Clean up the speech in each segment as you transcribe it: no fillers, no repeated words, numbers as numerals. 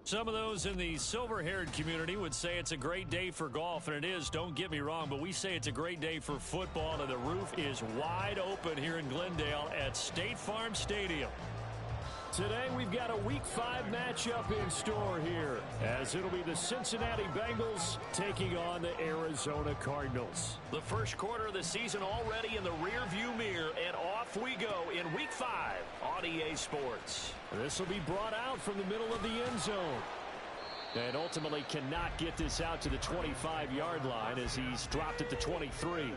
Some of those in the silver-haired community would say it's a great day for golf, and it is, don't get me wrong, but we say it's a great day for football, and the roof is wide open here in Glendale at State Farm Stadium. Today we've got a Week 5 matchup in store here, as it'll be the Cincinnati Bengals taking on the Arizona Cardinals. The first quarter of the season already in the rearview mirror, and off we go in Week 5 on EA Sports. This will be brought out from the middle of the end zone. And ultimately cannot get this out to the 25-yard line as he's dropped at the 23.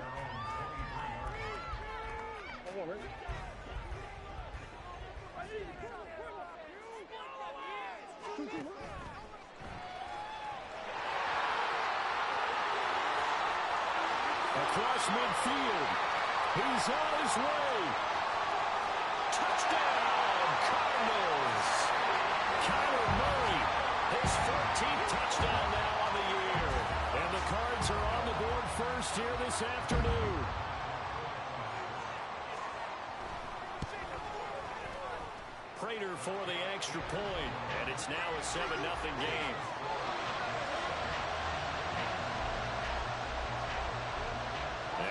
Across midfield. He's on his way. Touchdown, Cardinals. Kyler Murray, his 14th touchdown now on the year. And the Cards are on the board first here this afternoon. Prater for the extra point, and it's now a 7-0 game.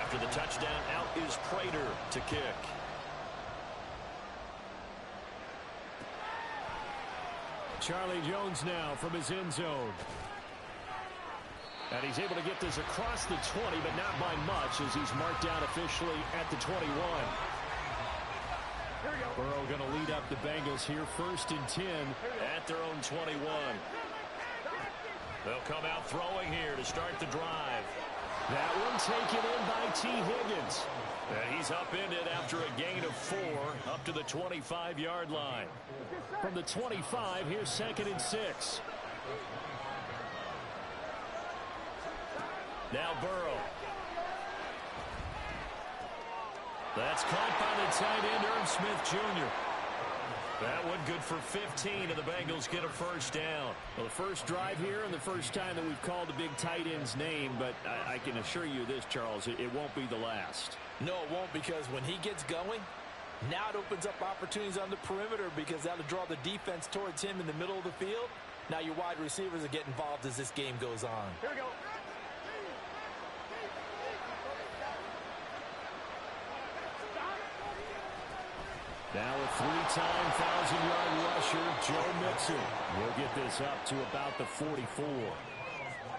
After the touchdown, out is Prater to kick. Charlie Jones now from his end zone. And he's able to get this across the 20, but not by much as he's marked down officially at the 21. Burrow going to lead up the Bengals here, 1st and 10 at their own 21. They'll come out throwing here to start the drive. That one taken in by T. Higgins. And he's upended after a gain of 4 up to the 25-yard line. From the 25, here's 2nd and 6. Now Burrow. That's caught by the tight end, Irv Smith Jr. That one good for 15, and the Bengals get a first down. Well, the first drive here and the first time that we've called the big tight end's name, but I can assure you this, Charles, it won't be the last. No, it won't, because when he gets going, now it opens up opportunities on the perimeter because that'll draw the defense towards him in the middle of the field. Now your wide receivers will get involved as this game goes on. Here we go. Now a 3-time 1,000-yard rusher, Joe Mixon, will get this up to about the 44.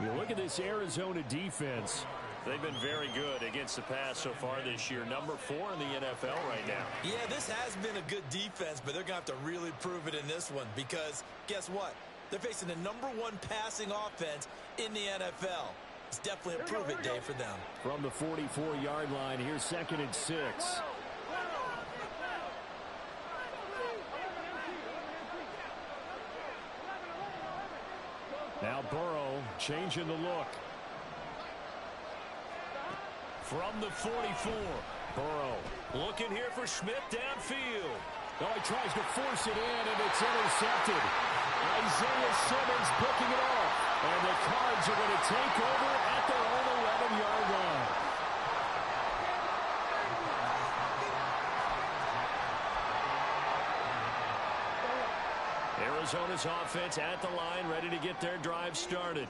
You look at this Arizona defense. They've been very good against the pass so far this year. Number 4 in the NFL right now. Yeah, this has been a good defense, but they're going to have to really prove it in this one because guess what? They're facing the number 1 passing offense in the NFL. It's definitely a prove-it day for them. From the 44-yard line, here's 2nd and 6. Now Burrow changing the look. From the 44, Burrow looking here for Smith downfield. Oh, he tries to force it in, and it's intercepted. Isaiah Simmons picking it off. And the Cards are going to take over at their own 11-yard line. Arizona's offense at the line, ready to get their drive started.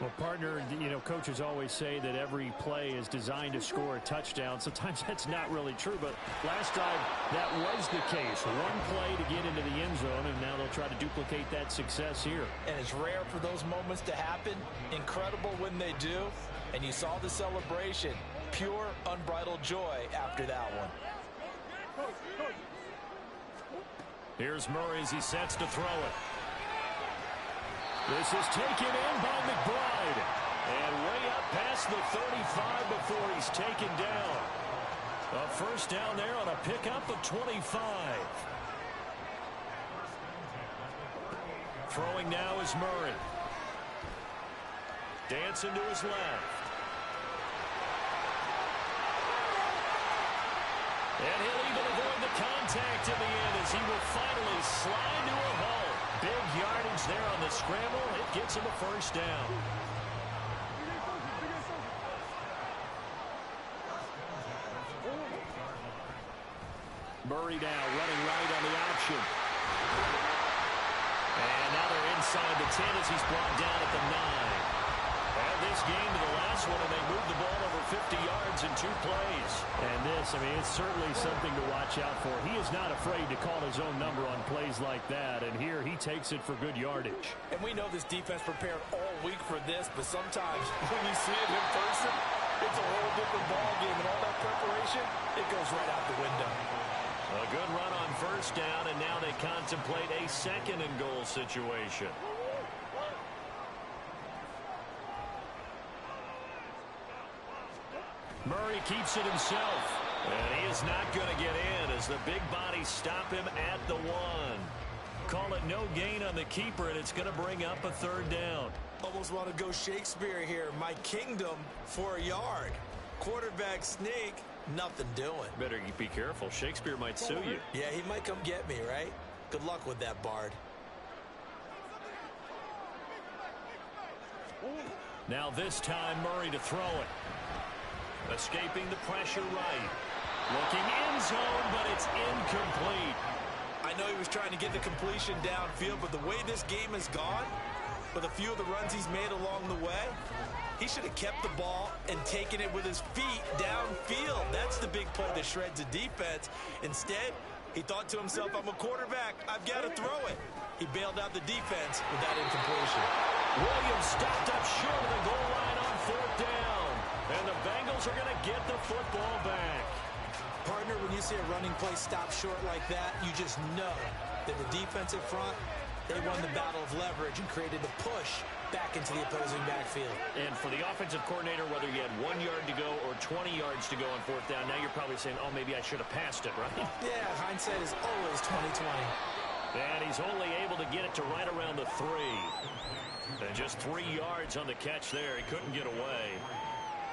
Well, partner, coaches always say that every play is designed to score a touchdown. Sometimes that's not really true, but last drive, that was the case. One play to get into the end zone, and now they'll try to duplicate that success here. And it's rare for those moments to happen. Incredible when they do. And you saw the celebration. Pure, unbridled joy after that one. Here's Murray as he sets to throw it. This is taken in by McBride. And way up past the 35 before he's taken down. A first down there on a pickup of 25. Throwing now is Murray. Dancing to his left. And he'll even avoid the contact in the end as he will finally slide to a hole. Big yardage there on the scramble. It gets him a first down. Murray now running right on the option. And now they're in inside the 10 as he's brought down at the 9. Add this game to the last one, and they moved the ball over 50 yards in 2 plays. And this, I mean, it's certainly something to watch out for. He is not afraid to call his own number on plays like that, and here he takes it for good yardage. And we know this defense prepared all week for this, but sometimes when you see it in person, it's a whole different ballgame, and all that preparation, it goes right out the window. A good run on first down, and now they contemplate a 2nd and goal situation. Murray keeps it himself, and he is not going to get in as the big bodies stop him at the 1. Call it no gain on the keeper, and it's going to bring up a 3rd down. Almost want to go Shakespeare here. My kingdom for a yard. Quarterback sneak, nothing doing. Better be careful. Shakespeare might sue you. Yeah, he might come get me, right? Good luck with that, Bard. Now this time, Murray to throw it. Escaping the pressure right. Looking end zone, but it's incomplete. I know he was trying to get the completion downfield, but the way this game has gone, with a few of the runs he's made along the way, he should have kept the ball and taken it with his feet downfield. That's the big play that shreds the defense. Instead, he thought to himself, I'm a quarterback. I've got to throw it. He bailed out the defense with that incompletion. Williams stopped up short of the goal line on 4th down. And the Bengals are going to get the football back. Partner, when you see a running play stop short like that, you just know that the defensive front, they won the battle of leverage and created a push back into the opposing backfield. And for the offensive coordinator, whether you had 1 yard to go or 20 yards to go on 4th down, now you're probably saying, oh, maybe I should have passed it, right? Yeah, hindsight is always 20/20. And he's only able to get it to right around the 3. And just 3 yards on the catch there. He couldn't get away.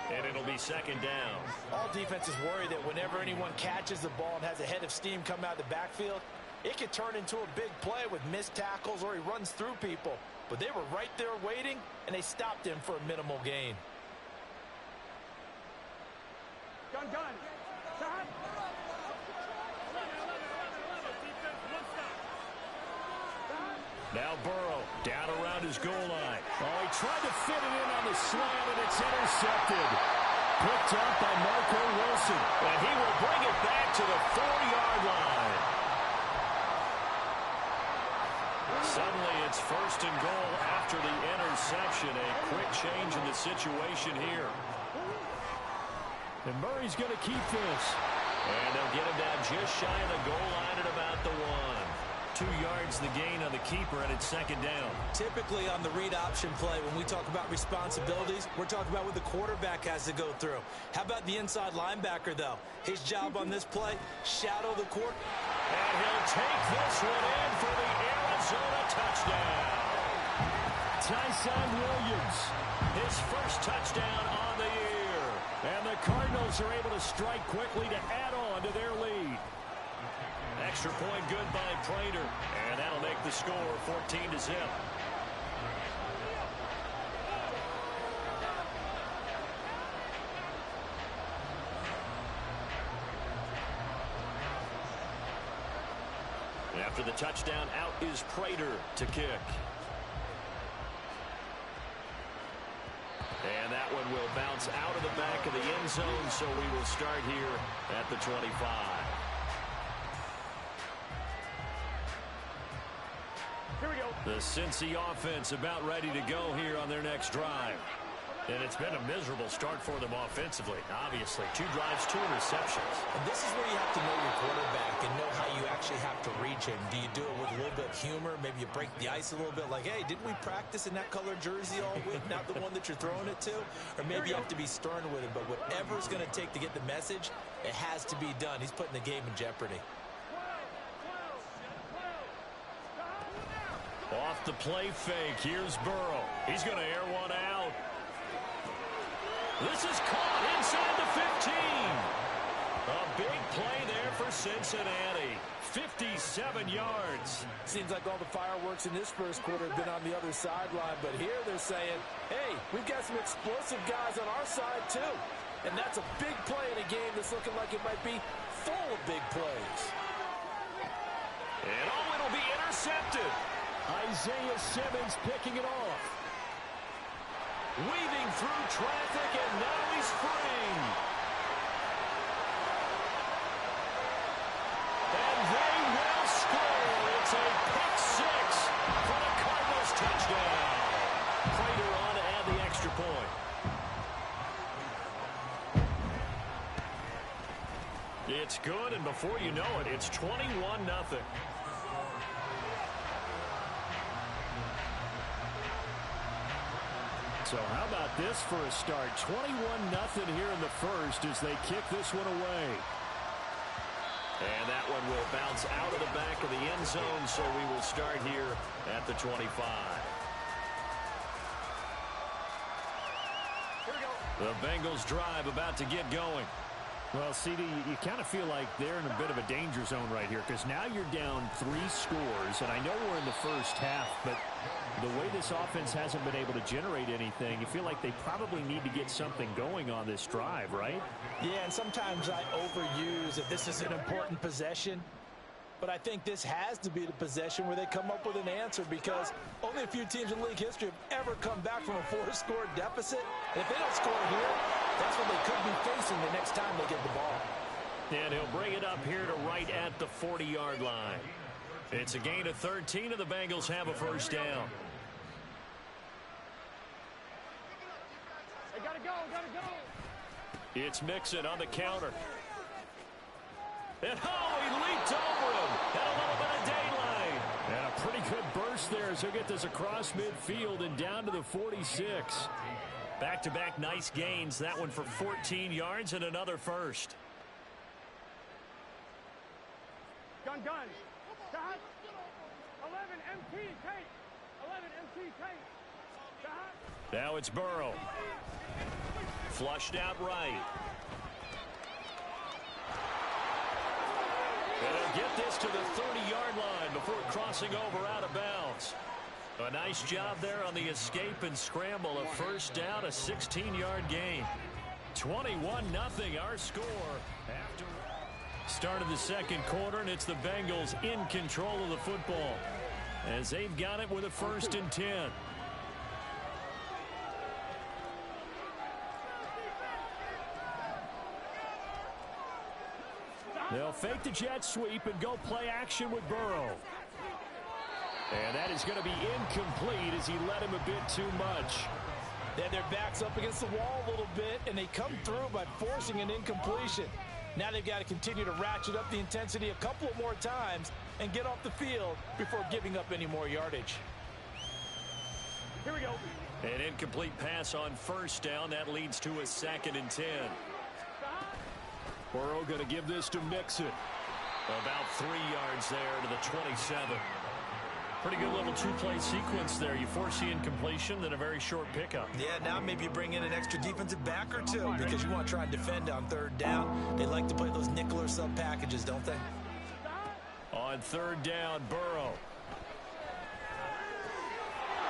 And it'll be 2nd down. All defenses worry that whenever anyone catches the ball and has a head of steam come out of the backfield, it could turn into a big play with missed tackles or he runs through people. But they were right there waiting, and they stopped him for a minimal gain. Gun. Shot. Now Burrow down around his goal line. Oh, he tried to fit it in on the slant, and it's intercepted. Picked up by Marco Wilson. And he will bring it back to the 4-yard line. Suddenly it's 1st and goal after the interception. A quick change in the situation here. And Murray's going to keep this. And they'll get him down just shy of the goal line at about the 1. 2 yards the gain on the keeper, and it's 2nd down. Typically on the read option play, when we talk about responsibilities, we're talking about what the quarterback has to go through. How about the inside linebacker, though? His job on this play, shadow the quarterback. And he'll take this one in for the Arizona touchdown. Tyson Williams, his first touchdown on the year. And the Cardinals are able to strike quickly to add on to their lead. Extra point good by Prater, and that'll make the score 14-0. After the touchdown, out is Prater to kick. And that one will bounce out of the back of the end zone, so we will start here at the 25. Here we go. The Cincy offense about ready to go here on their next drive. And it's been a miserable start for them offensively, obviously. 2 drives, 2 interceptions. And this is where you have to know your quarterback and know how you actually have to reach him. Do you do it with a little bit of humor? Maybe you break the ice a little bit, like, hey, didn't we practice in that color jersey all week, not the one that you're throwing it to? Or maybe you have to be stern with him, but whatever it's going to take to get the message, it has to be done. He's putting the game in jeopardy. Off the play fake, here's Burrow. He's going to air one out. This is caught inside the 15. A big play there for Cincinnati. 57 yards. Seems like all the fireworks in this first quarter have been on the other sideline, but here they're saying, hey, we've got some explosive guys on our side too. And that's a big play in a game that's looking like it might be full of big plays. And oh, it'll be intercepted. Isaiah Simmons picking it off. Weaving through traffic, and now he's free. And they will score. It's a pick six for the Cardinals touchdown. Prater on to add the extra point. It's good, and before you know it, it's 21-0. So how about this for a start? 21-0 here in the first as they kick this one away. And that one will bounce out of the back of the end zone, so we will start here at the 25. The Bengals drive about to get going. Well, CD, you kind of feel like they're in a bit of a danger zone right here because now you're down 3 scores, and I know we're in the first half, but the way this offense hasn't been able to generate anything, you feel like they probably need to get something going on this drive, right? Yeah, and sometimes I overuse that this is an important possession. But I think this has to be the possession where they come up with an answer because only a few teams in league history have ever come back from a 4-score deficit. And if they don't score here, that's what they could be facing the next time they get the ball. And he'll bring it up here to right at the 40-yard line. It's a gain of 13, and the Bengals have a first down. They gotta go, gotta go. It's Mixon on the counter. And he leaped over him. Had a little bit of daylight. And a pretty good burst there as he'll get this across midfield and down to the 46. Back-to-back nice gains. That one for 14 yards and another first. Gun. Shot. 11 MT tape. 11 MT tape. Shot. Now it's Burrow. Flushed out right. And he'll get this to the 30-yard line before crossing over out of bounds. A nice job there on the escape and scramble. A first down, a 16-yard gain. 21-0 our score. After start of the second quarter, and it's the Bengals in control of the football as they've got it with a 1st and 10. They'll fake the jet sweep and go play action with Burrow. And that is going to be incomplete as he let him a bit too much. They had their backs up against the wall a little bit, and they come through by forcing an incompletion. Now they've got to continue to ratchet up the intensity a couple of more times and get off the field before giving up any more yardage. Here we go. An incomplete pass on first down. That leads to a 2nd and 10. Burrow going to give this to Mixon. About 3 yards there to the 27. Pretty good little 2-play sequence there. You force the incompletion, then a very short pickup. Yeah, now maybe you bring in an extra defensive back or two because you want to try and defend on 3rd down. They like to play those nickel or sub packages, don't they? On 3rd down, Burrow.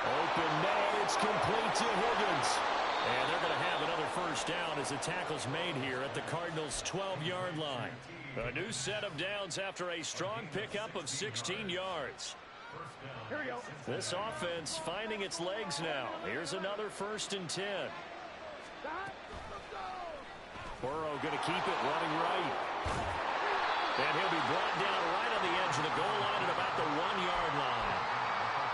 Open man, it's complete to Higgins. And they're going to have another first down as the tackle's made here at the Cardinals' 12-yard line. A new set of downs after a strong pickup of 16 yards. Here we go. This offense finding its legs now. Here's another 1st and 10. Burrow going to keep it running right. And he'll be brought down right on the edge of the goal line at about the 1-yard line.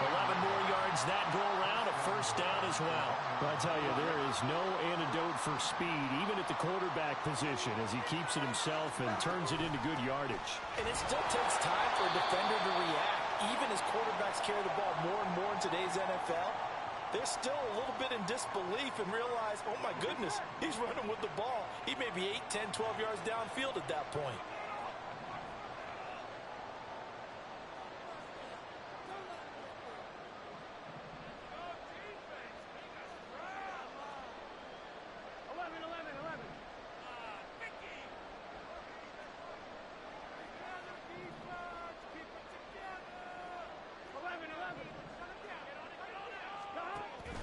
11 more yards that go around, a first down as well. I tell you, there is no antidote for speed, even at the quarterback position, as he keeps it himself and turns it into good yardage. And it still takes time for a defender to react. Even as quarterbacks carry the ball more and more in today's NFL, they're still a little bit in disbelief and realize, oh my goodness, he's running with the ball. He may be 8, 10, 12 yards downfield at that point.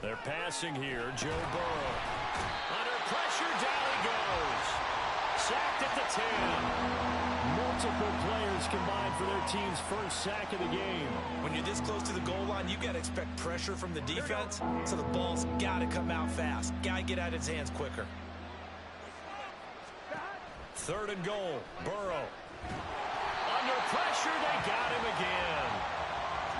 They're passing here. Joe Burrow. Under pressure, down he goes. sacked at the 10. Multiple players combined for their team's first sack of the game. When you're this close to the goal line, you got to expect pressure from the defense, so the ball's got to come out fast. Got to get out of his hands quicker. 3rd and goal. Burrow. Under pressure, they got him again.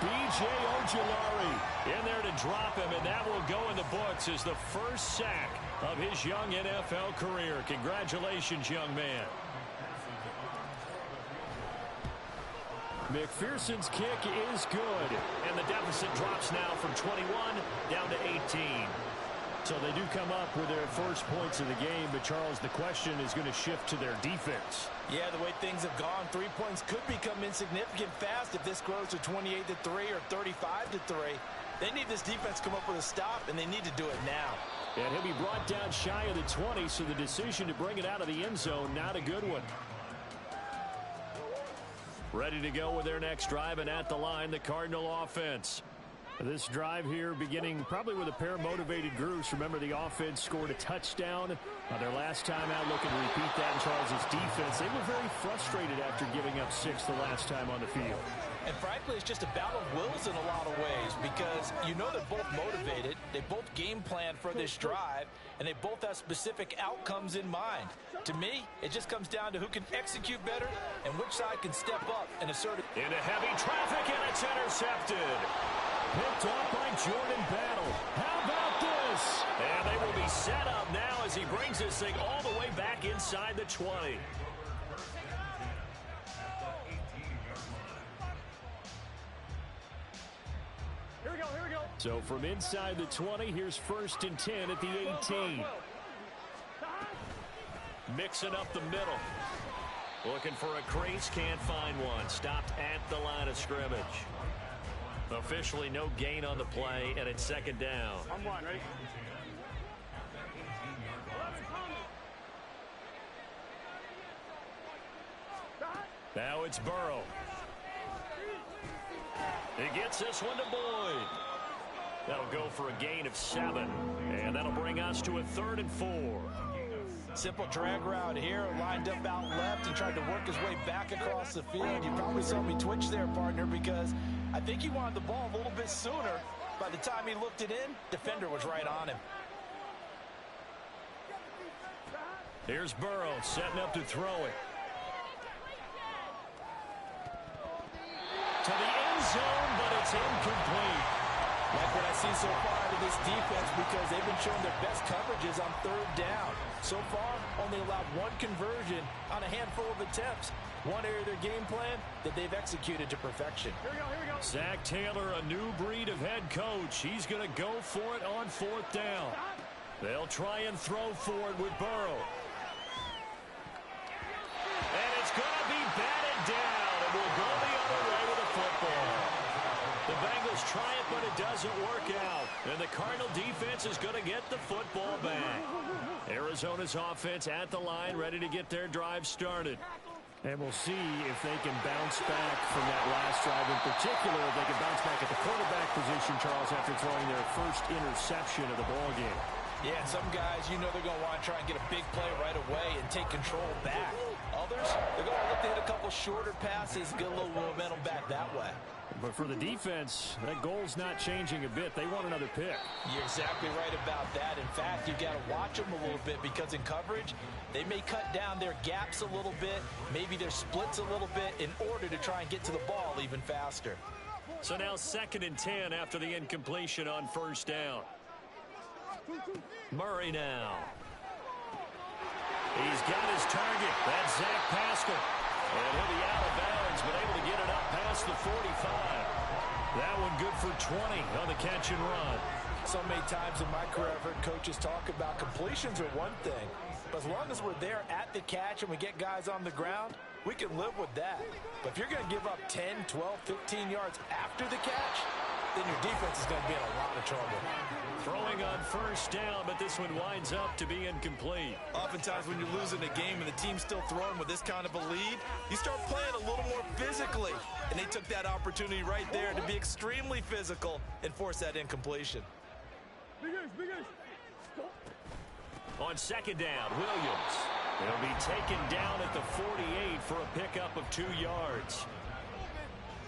B.J. Ojulari in there to drop him, and that will go in the books as the first sack of his young NFL career. Congratulations, young man. McPherson's kick is good. And the deficit drops now from 21 down to 18. So they do come up with their first points of the game, but Charles, the question is going to shift to their defense. Yeah, the way things have gone, 3 points could become insignificant fast if this grows to 28-3 or 35-3. They need this defense to come up with a stop, and they need to do it now. And he'll be brought down shy of the 20, so the decision to bring it out of the end zone, not a good one. Ready to go with their next drive, and at the line, the Cardinal offense. This drive here beginning probably with a pair of motivated groups. Remember, the offense scored a touchdown their last time out, looking to repeat that in Charles's defense. They were very frustrated after giving up 6 the last time on the field. And frankly, it's just a battle of wills in a lot of ways because you know they're both motivated, they both game plan for this drive, and they both have specific outcomes in mind. To me, it just comes down to who can execute better and which side can step up and assert it. Into heavy traffic, and it's intercepted. Picked off by Jordan Battle. How about this? And they will be set up now as he brings this thing all the way back inside the 20. Here we go, here we go. So from inside the 20, here's 1st and 10 at the 18. Mixing up the middle. Looking for a crease, can't find one. Stopped at the line of scrimmage. Officially no gain on the play, and it's 2nd down. On 1, ready? Now it's Burrow. He gets this one to Boyd. That'll go for a gain of 7, and that'll bring us to a 3rd and 4. Simple drag route here, lined up out left and tried to work his way back across the field. You probably saw me twitch there, partner, because I think he wanted the ball a little bit sooner. By the time he looked it in, defender was right on him. Here's Burrow setting up to throw it. To the end zone, but it's incomplete. Like what I see so far out of this defense because they've been showing their best coverages on 3rd down. So far, only allowed 1 conversion on a handful of attempts. One area of their game plan that they've executed to perfection. Here we go, here we go. Zach Taylor, a new breed of head coach. He's going to go for it on 4th down. They'll try and throw for it with Burrow. And it's going to be batted down. It will go the other way with the football. The Bengals try it, but it doesn't work out. And the Cardinal defense is going to get the football back. Arizona's offense at the line, ready to get their drive started. And we'll see if they can bounce back from that last drive. In particular, if they can bounce back at the quarterback position, Charles, after throwing their first interception of the ballgame. Yeah, and some guys, you know they're going to want to try and get a big play right away and take control back. Others, they're going to look to hit a couple shorter passes, get a little momentum back that way. But for the defense, that goal's not changing a bit. They want another pick. You're exactly right about that. In fact, you've got to watch them a little bit because in coverage, they may cut down their gaps a little bit, maybe their splits a little bit in order to try and get to the ball even faster. So now 2nd and 10 after the incompletion on 1st down. Murray now. He's got his target. That's Zach Pascal. And he'll be out of bounds, but able to get it up past the 45. That one good for 20 on the catch and run. So many times in my career, I've heard coaches talk about completions are one thing. But as long as we're there at the catch and we get guys on the ground, we can live with that. But if you're going to give up 10, 12, 15 yards after the catch, then your defense is going to be in a lot of trouble. Throwing on 1st down, but this one winds up to be incomplete. Oftentimes when you're losing a game and the team's still throwing with this kind of a lead, you start playing a little more physically. And they took that opportunity right there to be extremely physical and force that incompletion. Big ace, big ace. On 2nd down, Williams. He'll be taken down at the 48 for a pickup of 2 yards.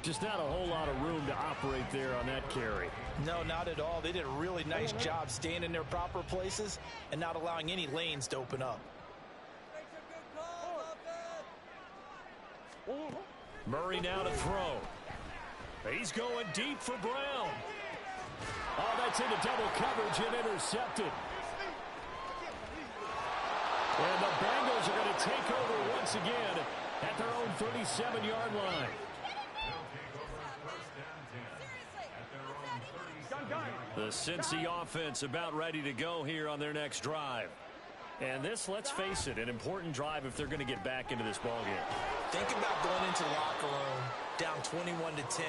Just not a whole lot of room to operate there on that carry. No, not at all. They did a really nice job staying in their proper places and not allowing any lanes to open up. Murray now to throw. He's going deep for Brown. Oh, that's into double coverage and intercepted. And the Bengals are going to take over once again at their own 37-yard line. The Cincy offense about ready to go here on their next drive. And this, let's face it, an important drive if they're going to get back into this ballgame. Think about going into the locker room down 21-10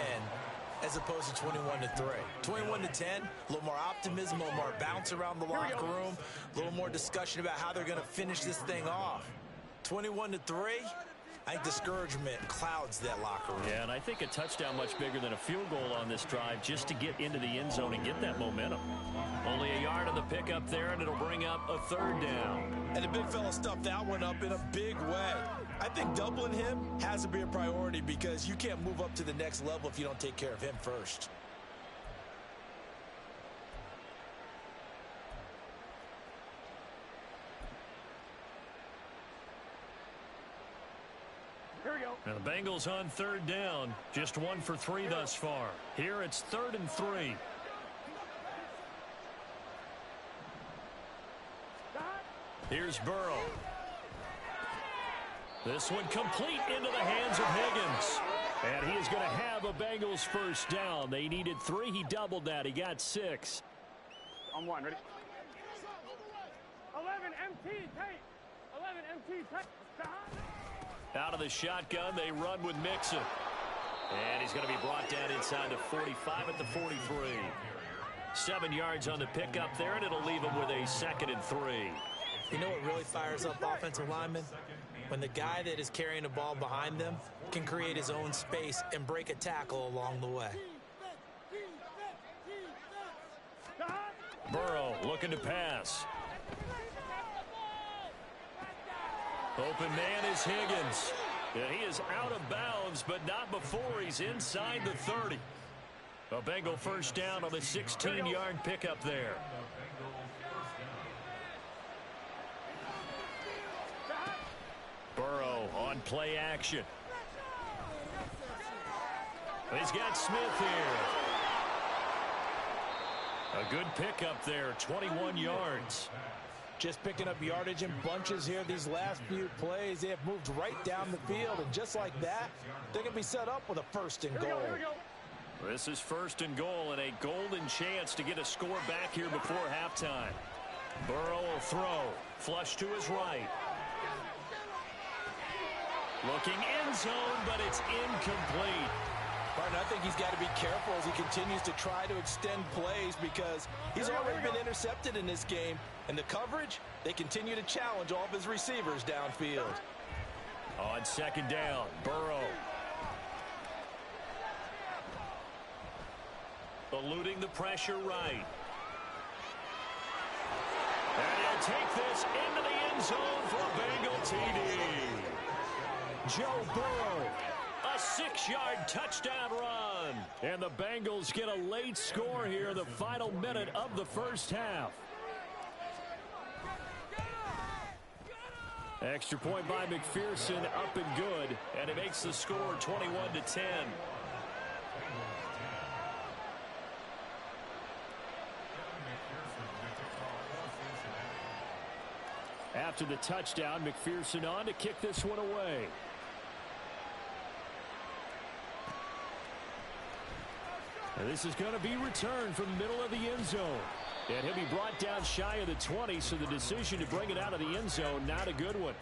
as opposed to 21-3. 21-10, a little more optimism, a little more bounce around the locker room, a little more discussion about how they're going to finish this thing off. 21-3, I think discouragement clouds that locker room. Yeah, and I think a touchdown much bigger than a field goal on this drive just to get into the end zone and get that momentum. Only a yard on the pickup there, and it'll bring up a 3rd down. And the big fella stuffed that one up in a big way. I think doubling him has to be a priority because you can't move up to the next level if you don't take care of him first. Here we go. Now the Bengals on 3rd down. Just 1 for 3 thus far. Here it's 3rd and 3. Here's Burrow. This one complete into the hands of Higgins. And he is going to have a Bengals 1st down. They needed 3. He doubled that. He got 6. On 1, ready? 11 MT tape. 11 MT tape. Out of the shotgun, they run with Mixon. And he's going to be brought down inside the 45 at the 43. 7 yards on the pickup there, and it'll leave him with a 2nd and 3. You know what really fires up offensive linemen? When the guy that is carrying the ball behind them can create his own space and break a tackle along the way. Burrow looking to pass. Open man is Higgins. And he is out of bounds, but not before he's inside the 30. A Bengal 1st down on the 16-yard pickup there. Burrow on play action. He's got Smith here. A good pickup there, 21 yards. Just picking up yardage in bunches here these last few plays. They have moved right down the field, and just like that, they're going to be set up with a 1st and goal. This is 1st and goal and a golden chance to get a score back here before halftime. Burrow will throw. Flush to his right. Looking end zone, but it's incomplete. Martin, I think he's got to be careful as he continues to try to extend plays because he's already been intercepted in this game. And the coverage, they continue to challenge all of his receivers downfield. On 2nd down, Burrow. Eluding the pressure right. And he'll take this into the end zone for a Bengal TD. Joe Burrow. A 6-yard touchdown run. And the Bengals get a late score here in the final minute of the 1st half. Extra point by McPherson, up and good. And it makes the score 21-10. After the touchdown, McPherson on to kick this one away. And this is going to be returned from the middle of the end zone. And he'll be brought down shy of the 20, so the decision to bring it out of the end zone, not a good one.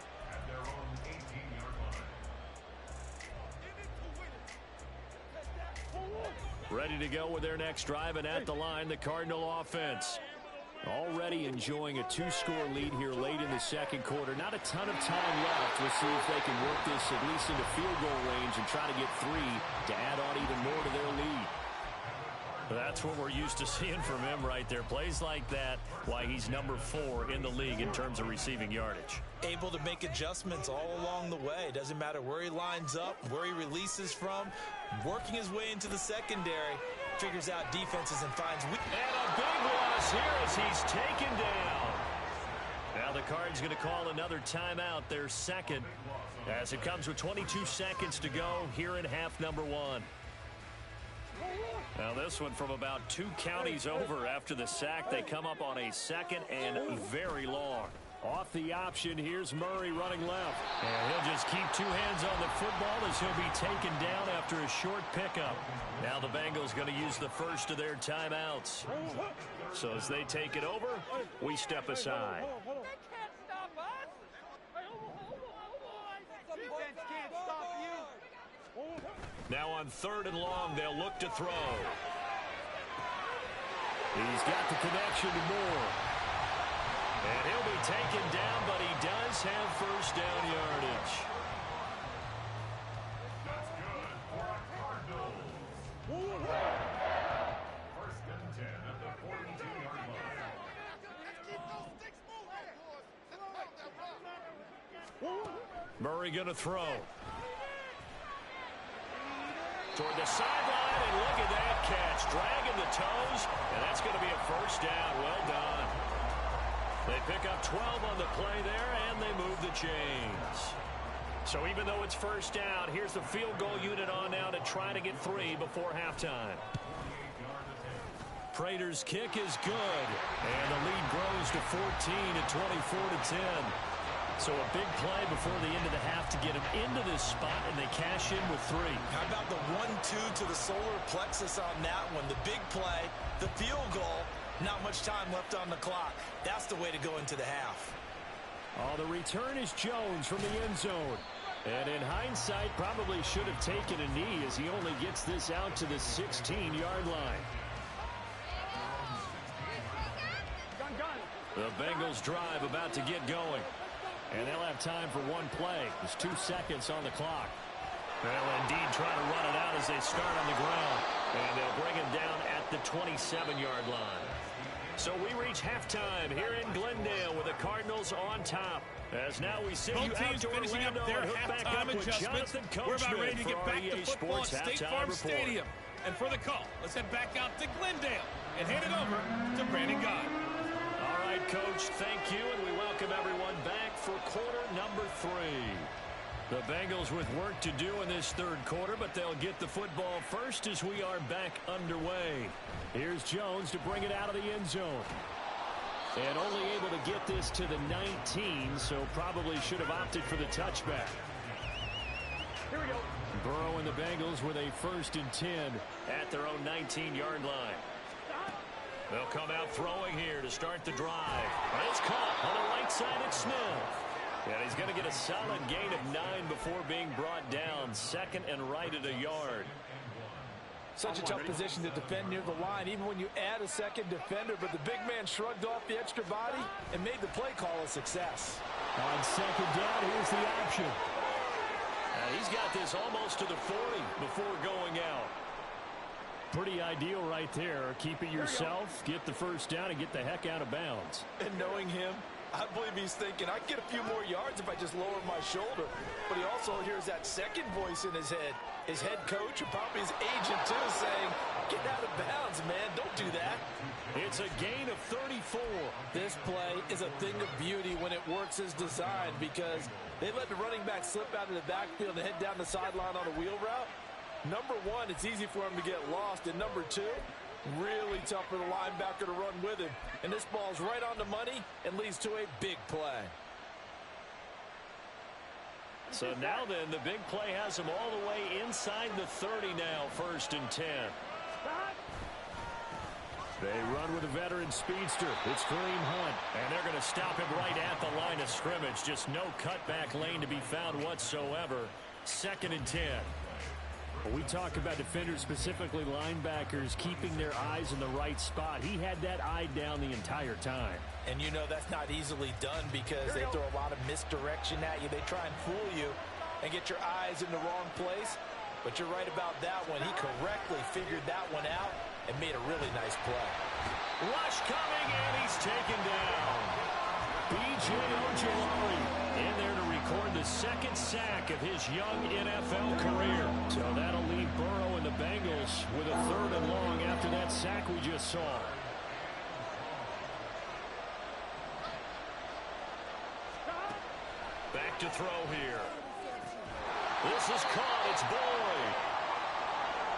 Ready to go with their next drive, and at the line, the Cardinal offense. Already enjoying a 2-score lead here late in the 2nd quarter. Not a ton of time left. We'll see if they can work this at least into field goal range and try to get 3 to add on even more to their lead. That's That's what we're used to seeing from him right there. Plays like that, why he's number 4 in the league in terms of receiving yardage. Able to make adjustments all along the way. Doesn't matter where he lines up, where he releases from. Working his way into the secondary. Figures out defenses and finds weak. And a big loss here as he's taken down. Now the Cards going to call another timeout, their second, as it comes with 22 seconds to go here in half number 1. Now this one from about 2 counties over after the sack. They come up on a second and very long. Off the option, here's Murray running left. And he'll just keep 2 hands on the football as he'll be taken down after a short pickup. Now the Bengals going to use the first of their timeouts. So as they take it over, we step aside. They can't stop us. Defense can't stop you. Now on 3rd and long, they'll look to throw. He's got the connection to Moore. And he'll be taken down, but he does have first down yardage. That's good for a Cardinals. First and 10 at the 42-yard line. Murray going to throw. Toward the sideline, and look at that catch. Dragging the toes, and that's going to be a first down. Well done. They pick up 12 on the play there, and they move the chains. So even though it's first down, here's the field goal unit on now to try to get 3 before halftime. Prater's kick is good, and the lead grows to 14 at 24-10. So a big play before the end of the half to get him into this spot, and they cash in with 3. How about the 1-2 to the solar plexus on that one? The big play, the field goal, not much time left on the clock. That's the way to go into the half. Oh, the return is Jones from the end zone. And in hindsight, probably should have taken a knee as he only gets this out to the 16-yard line. The Bengals drive about to get going. And they'll have time for one play. There's 2 seconds on the clock. They'll indeed try to run it out as they start on the ground. And they'll bring him down at the 27-yard line. So we reach halftime here in Glendale with the Cardinals on top. As now we send you out to finishing up Orlando their and hook back halftime up with adjustments. Jonathan We're about ready to get back to REA football at Sports State Halftime Farm Report. Stadium. And for the call, let's head back out to Glendale and hand it over to Brandon Gott. All right, Coach, thank you, and we welcome everyone back for quarter number 3. The Bengals with work to do in this 3rd quarter, but they'll get the football first as we are back underway. Here's Jones to bring it out of the end zone. And only able to get this to the 19, so probably should have opted for the touchback. Here we go. Burrow and the Bengals with a 1st and 10 at their own 19-yard line. They'll come out throwing here to start the drive. And it's caught on the right side at Smith. And he's going to get a solid gain of 9 before being brought down. 2nd and right at a yard. Such a tough position to defend near the line, even when you add a second defender. But the big man shrugged off the extra body and made the play call a success. On 2nd down, here's the option. He's got this almost to the 40 before going out. Pretty ideal right there. Keep it yourself, get the first down, and get the heck out of bounds. And knowing him, I believe he's thinking, I can get a few more yards if I just lower my shoulder. But he also hears that second voice in his head. His head coach, and probably his agent too, saying, get out of bounds, man. Don't do that. It's a gain of 34. This play is a thing of beauty when it works as designed, because they let the running back slip out of the backfield and head down the sideline on a wheel route. Number 1, it's easy for him to get lost. And number 2, really tough for the linebacker to run with him. And this ball's right on the money and leads to a big play. So now then, the big play has them all the way inside the 30 now, 1st and 10. They run with a veteran speedster. It's Kareem Hunt. And they're going to stop him right at the line of scrimmage. Just no cutback lane to be found whatsoever. 2nd and 10. We talk about defenders, specifically linebackers, keeping their eyes in the right spot. He had that eye down the entire time. And you know that's not easily done because they throw a lot of misdirection at you. They try and fool you and get your eyes in the wrong place. But you're right about that one. He correctly figured that one out and made a really nice play. Rush coming, and he's taken down. B.J. Ojolari in there to record the second sack of his young NFL career. So that'll leave Burrow and the Bengals with a 3rd and long after that sack we just saw. Back to throw here. This is caught. It's Boyd.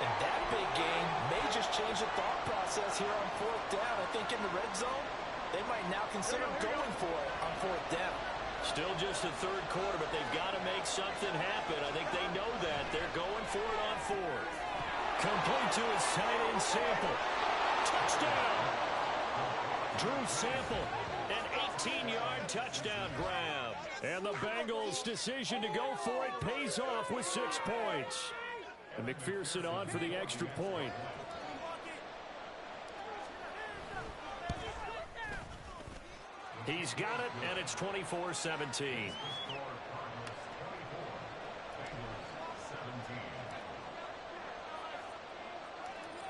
And that big game may just change the thought process here on 4th down. I think in the red zone, they might now consider going for it on 4th down. Still just the 3rd quarter, but they've got to make something happen. I think they know that. They're going for it on 4th. Complete to his tight end Sample. Touchdown. Drew Sample, an 18-yard touchdown grab. And the Bengals' decision to go for it pays off with 6 points. And McPherson on for the extra point. He's got it, and it's 24-17.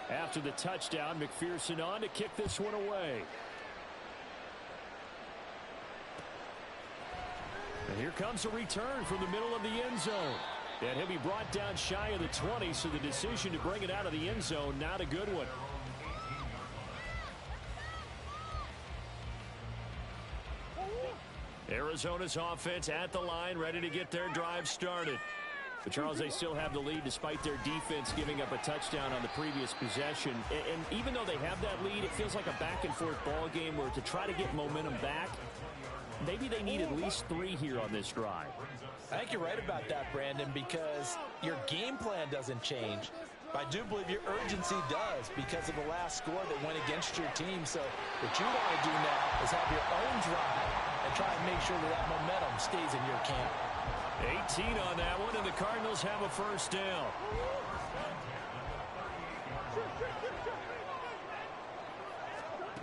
After the touchdown, McPherson on to kick this one away. And here comes a return from the middle of the end zone. And he'll be brought down shy of the 20, so the decision to bring it out of the end zone, not a good one. Arizona's offense at the line, ready to get their drive started. But, Charles, they still have the lead despite their defense giving up a touchdown on the previous possession. And even though they have that lead, it feels like a back-and-forth ball game where to try to get momentum back, maybe they need at least 3 here on this drive. I think you're right about that, Brandon, because your game plan doesn't change. But I do believe your urgency does because of the last score that went against your team. So what you want to do now is have your own drive and try and make sure that that momentum stays in your camp. 18 on that one, and the Cardinals have a 1st down.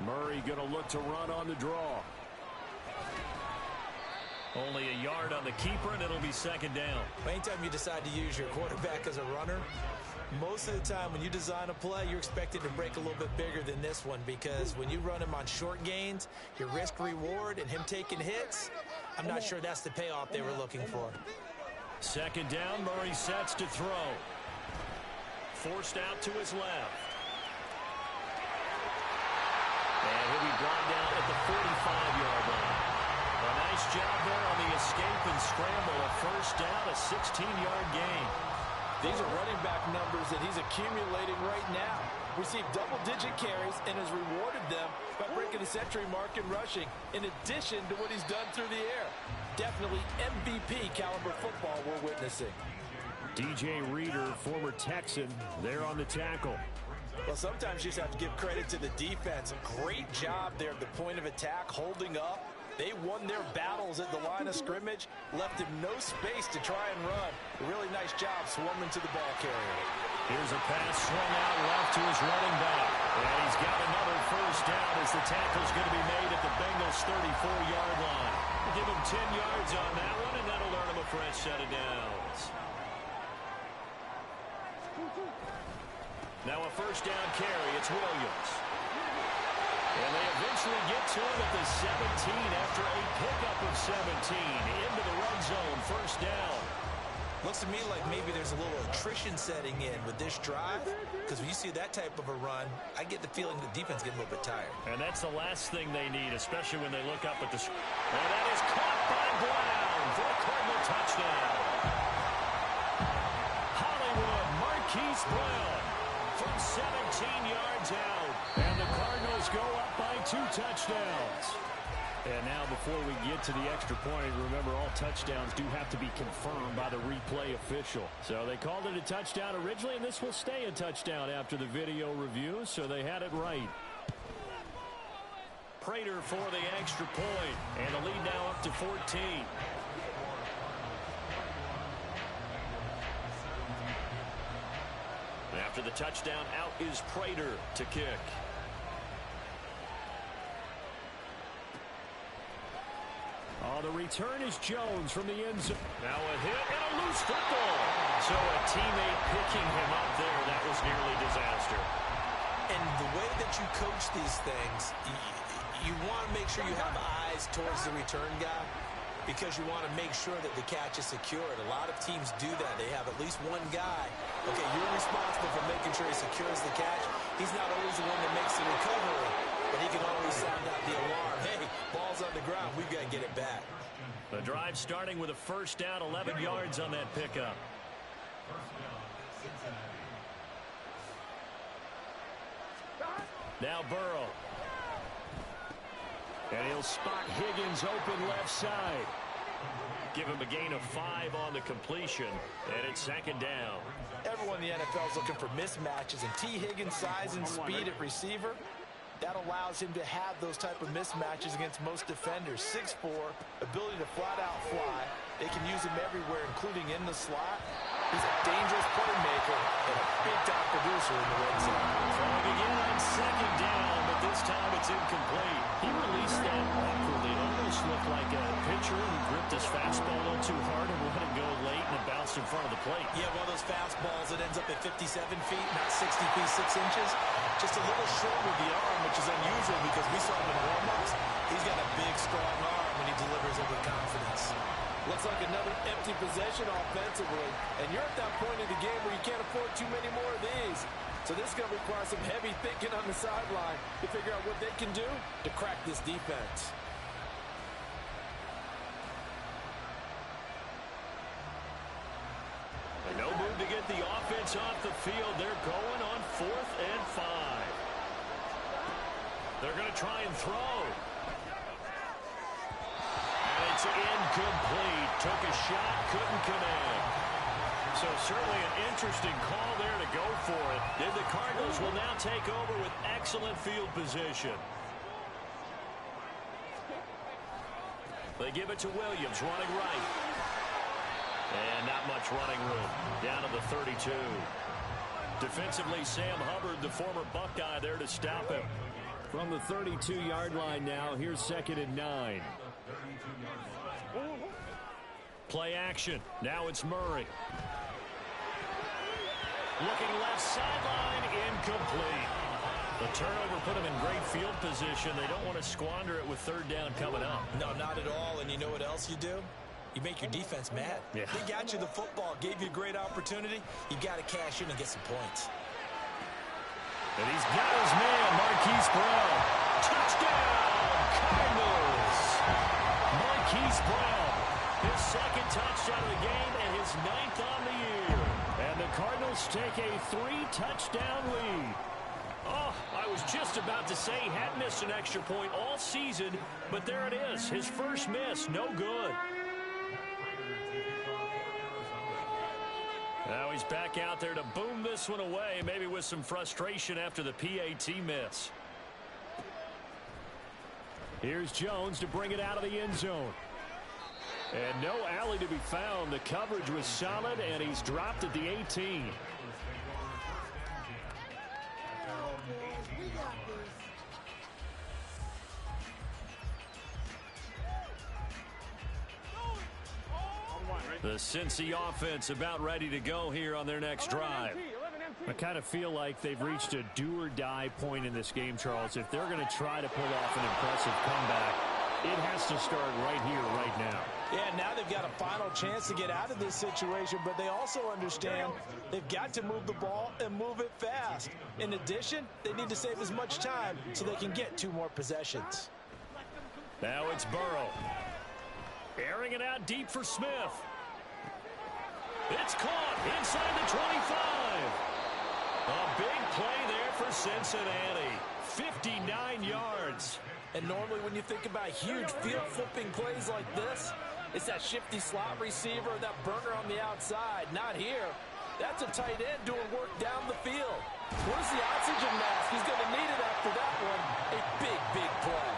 Murray going to look to run on the draw. Only a yard on the keeper, and it'll be 2nd down. Anytime you decide to use your quarterback as a runner, most of the time when you design a play, you're expected to break a little bit bigger than this one because when you run him on short gains, your risk-reward and him taking hits, I'm not sure that's the payoff they were looking for. 2nd down, Murray sets to throw. Forced out to his left. And he'll be brought down at the 45-yard line. A nice job there on the escape and scramble. A 1st down, a 16-yard gain. These are running back numbers that he's accumulating right now. Received double-digit carries and has rewarded them by breaking the century mark in rushing, in addition to what he's done through the air. Definitely MVP caliber football we're witnessing. DJ Reader, former Texan, there on the tackle. Well, sometimes you just have to give credit to the defense. Great job there at the point of attack, holding up. They won their battles at the line of scrimmage, left him no space to try and run. A really nice job swarming to the ball carrier. Here's a pass swung out left to his running back. And he's got another 1st down as the tackle's going to be made at the Bengals' 34-yard line. We'll give him 10 yards on that one, and that'll earn him a fresh set of downs. Now a 1st down carry. It's Williams. And they eventually get to him at the 17 after a pickup of 17 into the red zone. 1st down. Looks to me like maybe there's a little attrition setting in with this drive, because when you see that type of a run, I get the feeling the defense getting a little bit tired. And that's the last thing they need, especially when they look up at the screen. And that is caught by Brown for a Cardinal touchdown. Hollywood Marquise Brown from 17 yards out. And the Cardinals go up by 2 touchdowns. And now before we get to the extra point, remember all touchdowns do have to be confirmed by the replay official. So they called it a touchdown originally, and this will stay a touchdown after the video review, so they had it right. Prater for the extra point, and the lead now up to 14. After the touchdown, out is Prater to kick. On the return is Jones from the end zone. Now a hit and a loose football. So a teammate picking him up there, that was nearly disaster. And the way that you coach these things, you want to make sure you have eyes towards the return guy because you want to make sure that the catch is secured. A lot of teams do that. They have at least one guy. Okay, you're responsible for making sure he secures the catch. He's not always the one that makes the recovery, but he can always sound out the alarm. Hey, ball's on the ground. We've got to get it back. The drive starting with a first down, 11 yards on that pickup. Now Burrow. And he'll spot Higgins open left side. Give him a gain of 5 on the completion. And it's second down. Everyone in the NFL is looking for mismatches, and T. Higgins' size and speed at receiver, that allows him to have those type of mismatches against most defenders. 6'4", ability to flat-out fly. They can use him everywhere, including in the slot. He's a dangerous playmaker and a big-time producer in the red zone. Throwing again on second down, but this time it's incomplete. He released that awkwardly. It almost looked like a pitcher who gripped his fastball a little too hard and let it go late, and it bounced in front of the plate. Yeah, one of those fastballs that ends up at 57 feet, not 60 feet, 6 inches. Just a little short with the arm, which is unusual because we saw him in warm-ups. He's got a big, strong arm when he delivers it with confidence. Looks like another empty possession offensively. And you're at that point in the game where you can't afford too many more of these. So this is going to require some heavy thinking on the sideline to figure out what they can do to crack this defense. No move to get the offense off the field. They're going on 4th and 5. They're going to try and throw. And it's incomplete. Took a shot, couldn't connect. So certainly an interesting call there to go for it. And the Cardinals will now take over with excellent field position. They give it to Williams, running right. And not much running room. Down to the 32. Defensively, Sam Hubbard, the former Buckeye, there to stop him. From the 32-yard line now, here's 2nd and 9. Play action. Now it's Murray. Looking left sideline, incomplete. The turnover put him in great field position. They don't want to squander it with 3rd down coming up. No, not at all. And you know what else you do? You make your defense mad. Yeah. They got you the football, gave you a great opportunity. You got to cash in and get some points. And he's got his man, Marquise Brown. Touchdown, Cardinals. Marquise Brown, his 2nd touchdown of the game and his 9th on the year. And the Cardinals take a 3-touchdown lead. Oh, I was just about to say he hadn't missed an extra point all season, but there it is. His first miss, no good. Now he's back out there to boom this one away, maybe with some frustration after the PAT miss. Here's Jones to bring it out of the end zone. And no alley to be found. The coverage was solid, and he's dropped at the 18. The Cincy offense about ready to go here on their next drive. I kind of feel like they've reached a do-or-die point in this game, Charles. If they're going to try to pull off an impressive comeback, it has to start right here, right now. Yeah, now they've got a final chance to get out of this situation, but they also understand they've got to move the ball and move it fast. In addition, they need to save as much time so they can get 2 more possessions. Now it's Burrow. Airing it out deep for Smith. It's caught inside the 25. A big play there for Cincinnati. 59 yards. And normally when you think about huge field-flipping plays like this, it's that shifty slot receiver, that burner on the outside. Not here. That's a tight end doing work down the field. Where's the oxygen mask? He's going to need it after that one. A big, big play.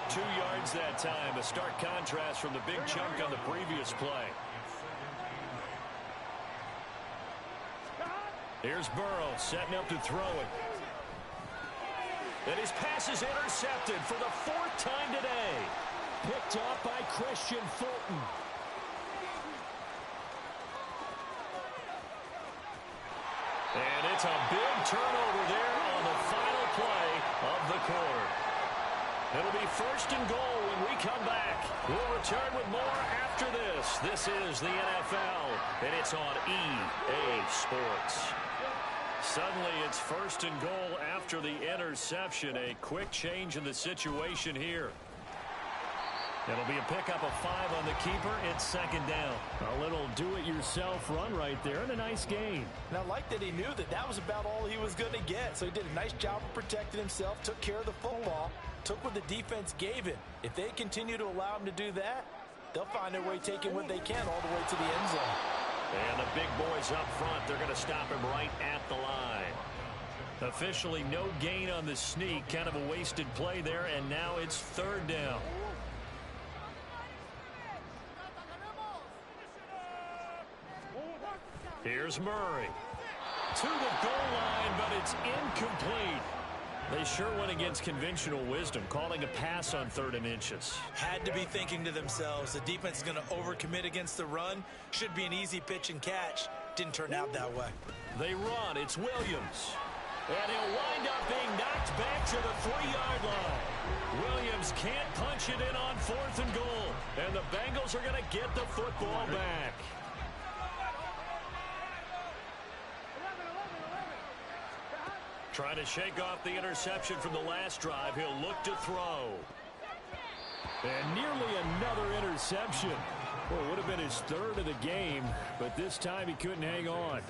2 yards that time. A stark contrast from the big chunk on the previous play. Here's Burrow setting up to throw it. And his pass is intercepted for the 4th time today. picked up by Christian Fulton. And it's a big turnover there on the final play of the quarter. It'll be first and goal when we come back. We'll return with more after this. This is the NFL, and it's on EA Sports. Suddenly, it's first and goal after the interception. A quick change in the situation here. It'll be a pickup of 5 on the keeper. It's second down. A little do-it-yourself run right there and a nice gain. And I like that he knew that that was about all he was going to get. So he did a nice job of protecting himself, took care of the football, took what the defense gave him. If they continue to allow him to do that, they'll find their way taking what they can all the way to the end zone. And the big boys up front, they're going to stop him right at the line. Officially no gain on the sneak. Kind of a wasted play there, and now it's third down. Here's Murray. To the goal line, but it's incomplete. They sure went against conventional wisdom, calling a pass on 3rd and inches. Had to be thinking to themselves, the defense is going to overcommit against the run. Should be an easy pitch and catch. Didn't turn out that way. They run. It's Williams. And he'll wind up being knocked back to the 3-yard line. Williams can't punch it in on 4th and goal. And the Bengals are going to get the football back. Trying to shake off the interception from the last drive. He'll look to throw. And nearly another interception. Well, it would have been his 3rd of the game, but this time he couldn't hang on.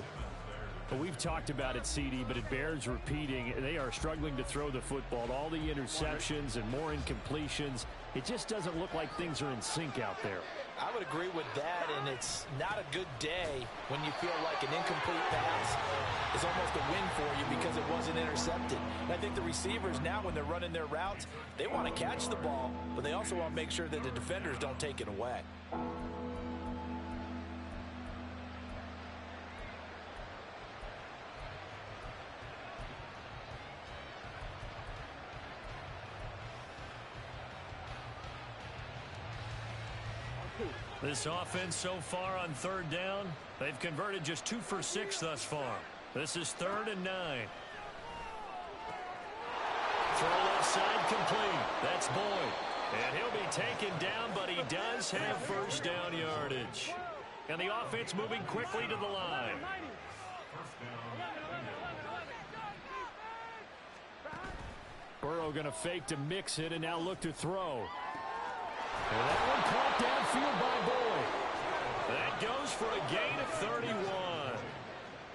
Well, we've talked about it, CD, but it bears repeating. They are struggling to throw the football. All the interceptions and more incompletions. It just doesn't look like things are in sync out there. I would agree with that, and it's not a good day when you feel like an incomplete pass is almost a win for you because it wasn't intercepted. And I think the receivers now, when they're running their routes, they want to catch the ball, but they also want to make sure that the defenders don't take it away. This offense so far on 3rd down, they've converted just 2 for 6 thus far. This is 3rd and 9. Throw left side complete. That's Boyd. And he'll be taken down, but he does have first down yardage. And the offense moving quickly to the line. Burrow going to fake to mix it and now look to throw. And that one caught downfield by Boyd. That goes for a gain of 31.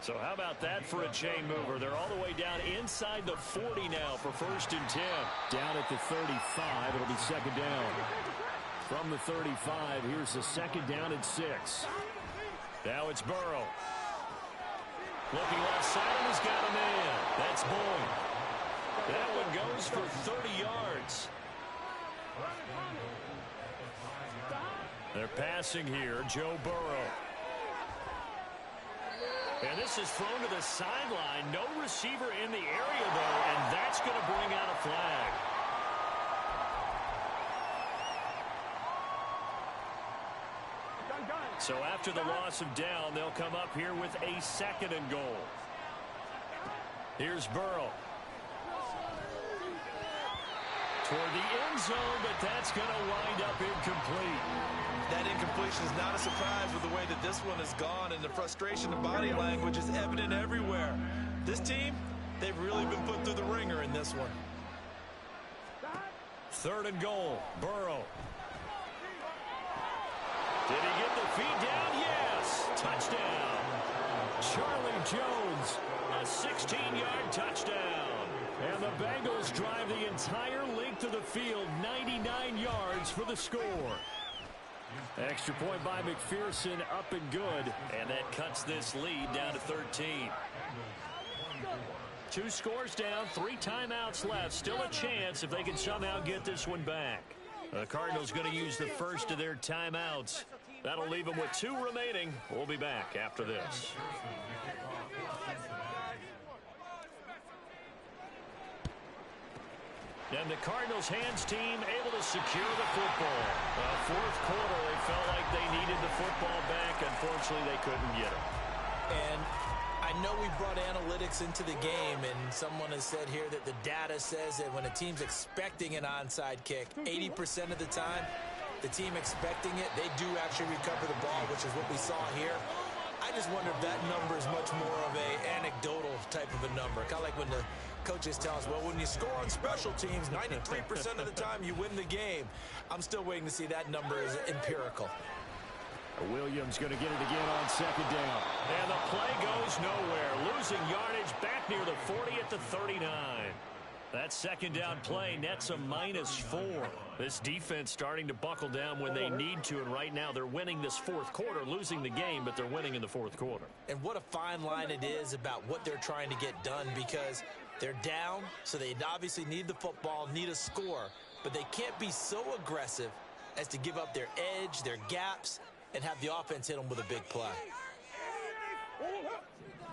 So how about that for a chain mover? They're all the way down inside the 40 now for 1st and 10. Down at the 35, it'll be second down. From the 35, here's the second down and 6. Now it's Burrow. Looking left side, and he's got a man. That's Boyd. That one goes for 30 yards. They're passing here, Joe Burrow. And this is thrown to the sideline. No receiver in the area, though, and that's going to bring out a flag. So after the loss of down, they'll come up here with a 2nd and goal. Here's Burrow. Toward the end zone, but that's going to wind up incomplete. That incompletion is not a surprise with the way that this one has gone, and the frustration of body language is evident everywhere. This team, they've really been put through the ringer in this one. 3rd and goal, Burrow. Did he get the feet down? Yes. Touchdown. Charlie Jones, a 16-yard touchdown. And the Bengals drive the entire length of the field, 99 yards for the score. Extra point by McPherson, up and good. And that cuts this lead down to 13. 2 scores down, 3 timeouts left. Still a chance if they can somehow get this one back. The Cardinals going to use the first of their timeouts. That'll leave them with 2 remaining. We'll be back after this. And the Cardinals' hands team able to secure the football. Fourth quarter, they felt like they needed the football back. Unfortunately, they couldn't get it. And I know we brought analytics into the game, and someone has said here that the data says that when a team's expecting an onside kick, 80% of the time, the team expecting it, they do actually recover the ball, which is what we saw here. I just wonder if that number is much more of a anecdotal type of a number. Kind of like when the coaches tell us, well, when you score on special teams, 93% of the time you win the game. I'm still waiting to see that number is empirical. Williams going to get it again on second down. And the play goes nowhere. Losing yardage back near the 40 at the 39. That second down play nets a -4. This defense starting to buckle down when they need to, and right now they're winning this fourth quarter, losing the game, but they're winning in the fourth quarter. And what a fine line it is about what they're trying to get done, because they're down, so they obviously need the football, need a score, but they can't be so aggressive as to give up their edge, their gaps, and have the offense hit them with a big play.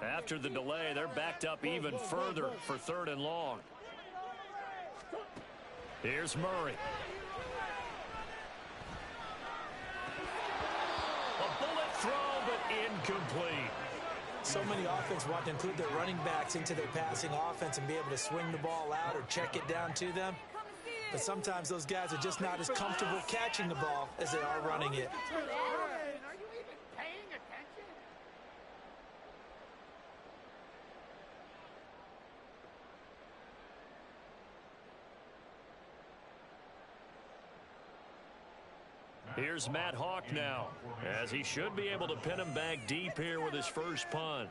After the delay, they're backed up even further for 3rd and long. Here's Murray. A bullet throw, but incomplete. So many offenses want to include their running backs into their passing offense and be able to swing the ball out or check it down to them. But sometimes those guys are just not as comfortable catching the ball as they are running it. Are you even paying attention? Here's Matt Hawk now, as he should be able to pin him back deep here with his first punt.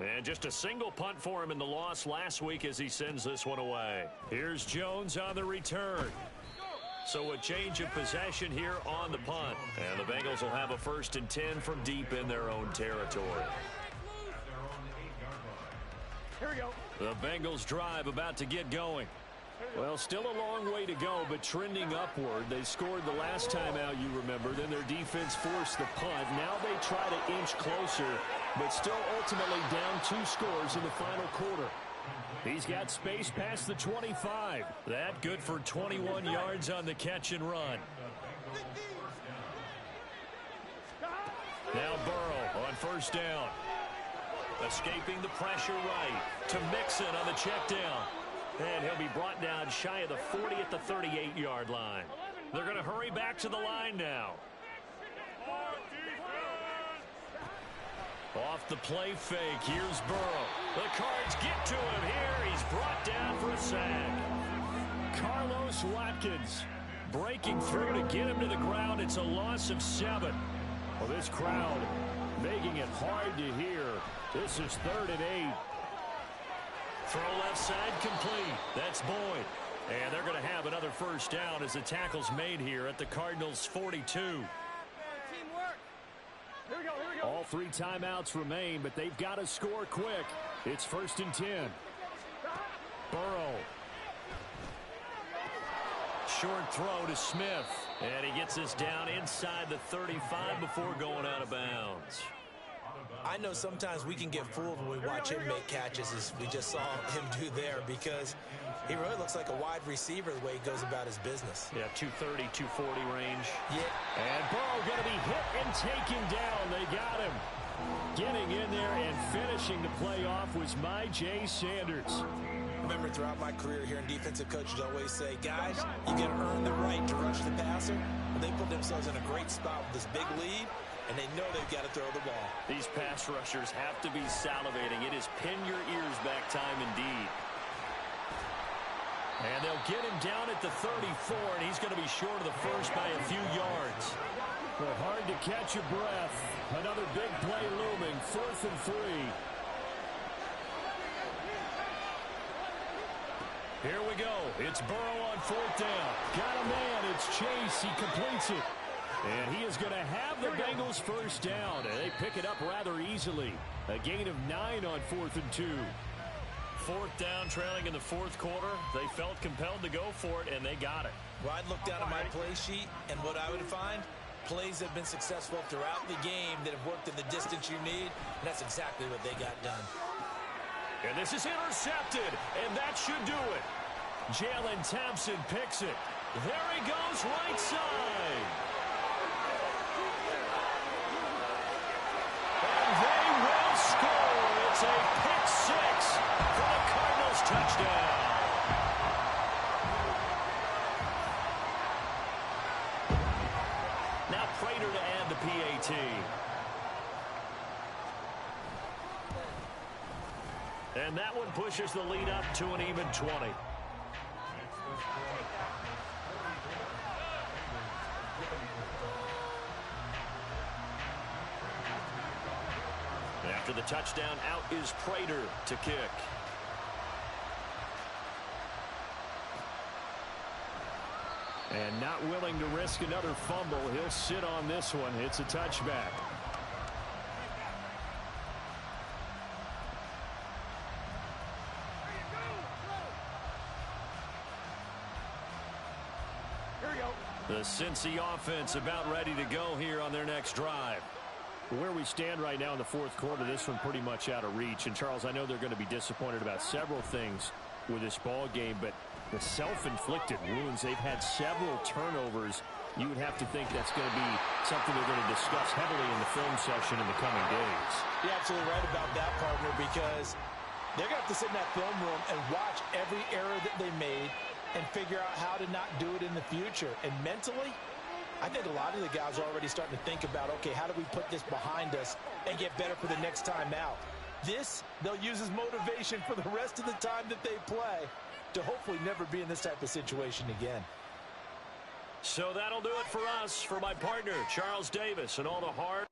And just a single punt for him in the loss last week as he sends this one away. Here's Jones on the return. So a change of possession here on the punt. And the Bengals will have a 1st and 10 from deep in their own territory. Here we go. The Bengals drive about to get going. Well, still a long way to go, but trending upward. They scored the last time out, you remember. Then their defense forced the punt. Now they try to inch closer, but still ultimately down 2 scores in the final quarter. He's got space past the 25. That good for 21 yards on the catch and run. Now Burrow on 1st down. Escaping the pressure right to Mixon on the check down. And he'll be brought down shy of the 40 at the 38-yard line. They're going to hurry back to the line now. Off the play fake, here's Burrow. The Cards get to him here. He's brought down for a sack. Carlos Watkins breaking through to get him to the ground. It's a loss of 7. Well, this crowd making it hard to hear. This is 3rd and 8. Throw left side complete. That's Boyd. And they're going to have another 1st down as the tackle's made here at the Cardinals' 42. Teamwork. Here we go, here we go. All 3 timeouts remain, but they've got to score quick. It's 1st and 10. Burrow. Short throw to Smith. And he gets this down inside the 35 before going out of bounds. I know sometimes we can get fooled when we watch him make catches, as we just saw him do there, because he really looks like a wide receiver the way he goes about his business. Yeah, 230, 240 range. Yeah. And Burrow going to be hit and taken down. They got him. Getting in there and finishing the play off was J. Sanders. Remember, throughout my career here in defensive coaches always say, guys, you got to earn the right to rush the passer. And they put themselves in a great spot with this big lead, and they know they've got to throw the ball. These pass rushers have to be salivating. It is pin your ears back time indeed. And they'll get him down at the 34, and he's going to be short of the 1st by a few yards. Well, hard to catch your breath. Another big play looming, 4th and 3. Here we go. It's Burrow on 4th down. Got a man. It's Chase. He completes it. And he is going to have the Bengals 1st down. And they pick it up rather easily. A gain of 9 on 4th and 2. 4th down, trailing in the 4th quarter. They felt compelled to go for it, and they got it. Well, I'd look down at my play sheet, and what I would find, plays have been successful throughout the game that have worked in the distance you need, and that's exactly what they got done. And this is intercepted, and that should do it. Jalen Thompson picks it. There he goes, right side. And they will score. It's a pick six for the Cardinals touchdown. Now Prater to add the PAT. And that one pushes the lead up to an even 20. After the touchdown, out is Prater to kick. And not willing to risk another fumble. He'll sit on this one. It's a touchback. The Cincy offense about ready to go here on their next drive. Where we stand right now in the fourth quarter, this one pretty much out of reach. And, Charles, I know they're going to be disappointed about several things with this ball game, but the self-inflicted wounds, they've had several turnovers. You would have to think that's going to be something they're going to discuss heavily in the film session in the coming days. You're absolutely right about that, partner, because they're going to have to sit in that film room and watch every error that they made and figure out how to not do it in the future. And mentally, I think a lot of the guys are already starting to think about, okay, how do we put this behind us and get better for the next time out? This, they'll use as motivation for the rest of the time that they play to hopefully never be in this type of situation again. So that'll do it for us. For my partner, Charles Davis, and all the hard